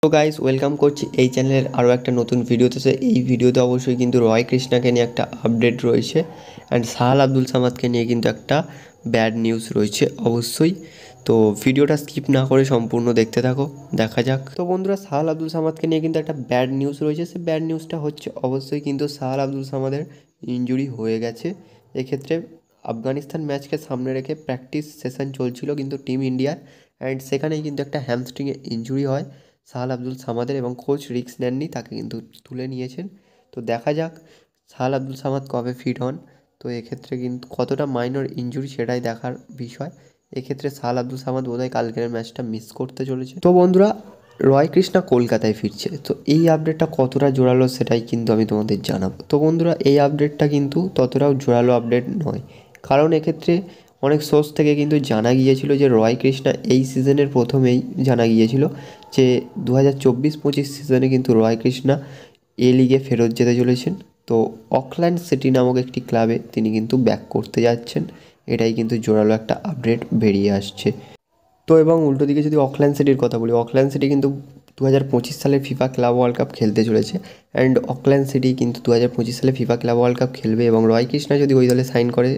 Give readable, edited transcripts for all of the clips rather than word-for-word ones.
তো guys welcome করছি এই চ্যানেলের আরও একটা নতুন ভিডিওতে। এই ভিডিওতে অবশ্যই কিন্তু রয় কৃষ্ণাকে নিয়ে একটা আপডেট রয়েছে অ্যান্ড সাহাল আব্দুল সামাদকে নিয়ে কিন্তু একটা ব্যাড নিউজ রয়েছে অবশ্যই। তো ভিডিওটা স্কিপ না করে সম্পূর্ণ দেখতে থাকো, দেখা যাক। তো বন্ধুরা, সাহাল আব্দুল সামাদকে নিয়ে কিন্তু একটা ব্যাড নিউজ রয়েছে। সে ব্যাড নিউজটা হচ্ছে অবশ্যই কিন্তু সাহাল আব্দুল সামাদের ইনজুরি হয়ে গেছে। এক্ষেত্রে আফগানিস্তান ম্যাচকে সামনে রেখে প্র্যাকটিস সেশন চলছিল কিন্তু টিম ইন্ডিয়ার, অ্যান্ড সেখানেই কিন্তু একটা হ্যামস্ট্রিংয়ে ইনজুরি হয় সাহাল আব্দুল সামাদের, এবং কোচ রিস্ক নেননি, তাকে কিন্তু তুলে নিয়েছেন। তো দেখা যাক সাহাল আব্দুল সামাদ কবে ফিট হন। তো এক্ষেত্রে কিন্তু কতটা মাইনর ইনজুরি সেটাই দেখার বিষয়। এক্ষেত্রে সাহাল আব্দুল সামাদ বোধহয় কালকের ম্যাচটা মিস করতে চলেছে। তো বন্ধুরা, রয় কৃষ্ণা কলকাতায় ফিরছে। তো এই আপডেটটা কতটা জোরালো সেটাই কিন্তু আমি তোমাদের জানাবো। তো বন্ধুরা, এই আপডেটটা কিন্তু ততটাও জোরালো আপডেট নয়, কারণ এক্ষেত্রে অনেক সোর্স থেকে কিন্তু জানা গিয়েছিল যে রয় কৃষ্ণা এই সিজনের প্রথমেই জানা গিয়েছিল যে 2024-25 সিজনে কিন্তু রয় কৃষ্ণা এ লিগে ফেরত যেতে চলেছেন। তো অকল্যান্ড সিটি নামক একটি ক্লাবে তিনি কিন্তু ব্যাক করতে যাচ্ছেন, এটাই কিন্তু জোরালো একটা আপডেট বেরিয়ে আসছে। তো এবং উল্টো দিকে যদি অকল্যান্ড সিটির কথা বলি, অকল্যান্ড সিটি কিন্তু 2025 সালে ফিফা ক্লাব ওয়ার্ল্ড কাপ খেলতে চলেছে, অ্যান্ড অকল্যান্ড সিটি কিন্তু 2025 সালে ফিফা ক্লাব ওয়ার্ল্ড কাপ খেলবে, এবং রয় কৃষ্ণা যদি ওই দলে সাইন করে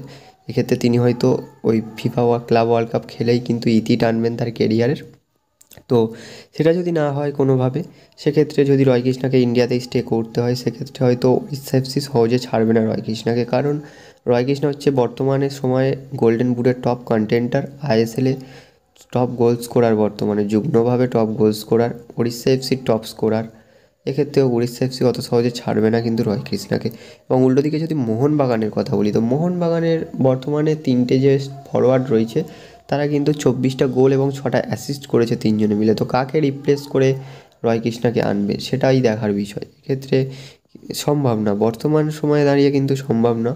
এক্ষেত্রে তিনি হয়তো ওই ফিফা ক্লাব ওয়ার্ল্ড কাপ খেলেই কিন্তু ইতি টানবেন তার কেরিয়ারের। তো সেটা যদি না হয় কোনোভাবে, সেক্ষেত্রে যদি রয় কৃষ্ণাকে ইন্ডিয়াতেই স্টে করতে হয়, সেক্ষেত্রে হয়তো এসএফসি সহজে ছাড়বে না রয় কৃষ্ণাকে, কারণ রয় কৃষ্ণা হচ্ছে বর্তমানে সময়ে গোল্ডেন বুটের টপ কন্টেন্টার, আইএসএলে টপ গোল স্কোরার, বর্তমানে যুগ্মভাবে টপ গোল স্কোরার, উড়িষ্যা এফসির টপ স্কোরার। এক্ষেত্রেও উড়িষ্যা এফসি অত সহজে ছাড়বে না কিন্তু রয় কৃষ্ণাকে। এবং উল্টো দিকে যদি মোহনবাগানের কথা বলি, তো মোহনবাগানের বর্তমানে তিনটে যে ফরওয়ার্ড রয়েছে তারা কিন্তু 24টা গোল এবং 6টা অ্যাসিস্ট করেছে তিনজনে মিলে। তো কাকে রিপ্লেস করে রয় কৃষ্ণাকে আনবে সেটাই দেখার বিষয়। এক্ষেত্রে সম্ভব না, বর্তমান সময়ে দাঁড়িয়ে কিন্তু সম্ভব না।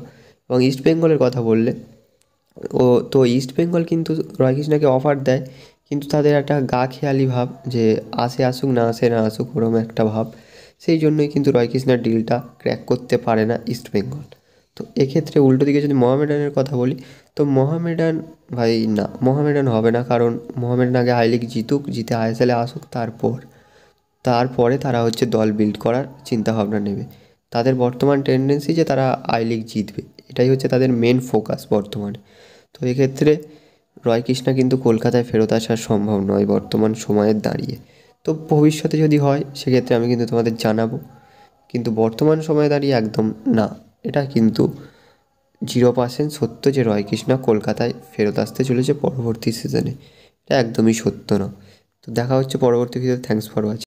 এবং ইস্টবেঙ্গলের কথা বললে, তো ইস্টবেঙ্গল কিন্তু রয় কৃষ্ণাকে অফার দেয়, কিন্তু তাদের একটা গা খেয়ালি ভাব যে আসে আসুক, না আসে না আসুক, ওরম একটা ভাব। সেই জন্যই কিন্তু রয় কৃষ্ণার ডিলটা ক্র্যাক করতে পারে না ইস্টবেঙ্গল। তো এক্ষেত্রে উল্টো দিকে যদি মোহামেডানের কথা বলি, তো মোহামেডান ভাই না, মোহামেডান হবে না, কারণ মোহামেডান আগে আই লিগ জিতুক, জিতে আইএসএলে আসুক, তারপরে তারা হচ্ছে দল বিল্ড করার চিন্তাভাবনা নেবে। তাদের বর্তমান টেন্ডেন্সি যে তারা আই লিগ জিতবে, এটাই হচ্ছে তাদের মেন ফোকাস বর্তমানে। তো এক্ষেত্রে রয় কৃষ্ণা কিন্তু কলকাতায় ফেরত আসার সম্ভব নয় বর্তমান সময়ের দাঁড়িয়ে। তো ভবিষ্যতে যদি হয় সেক্ষেত্রে আমি কিন্তু তোমাদের জানাবো, কিন্তু বর্তমান সময়ে দাঁড়িয়ে একদম না, এটা কিন্তু 0% সত্য যে রয় কৃষ্ণা কলকাতায় ফেরত আসতে চলেছে পরবর্তী সিজনে। এটা একদমই সত্য না। তো দেখা হচ্ছে পরবর্তী ভিডিওতে। Thanks for watching.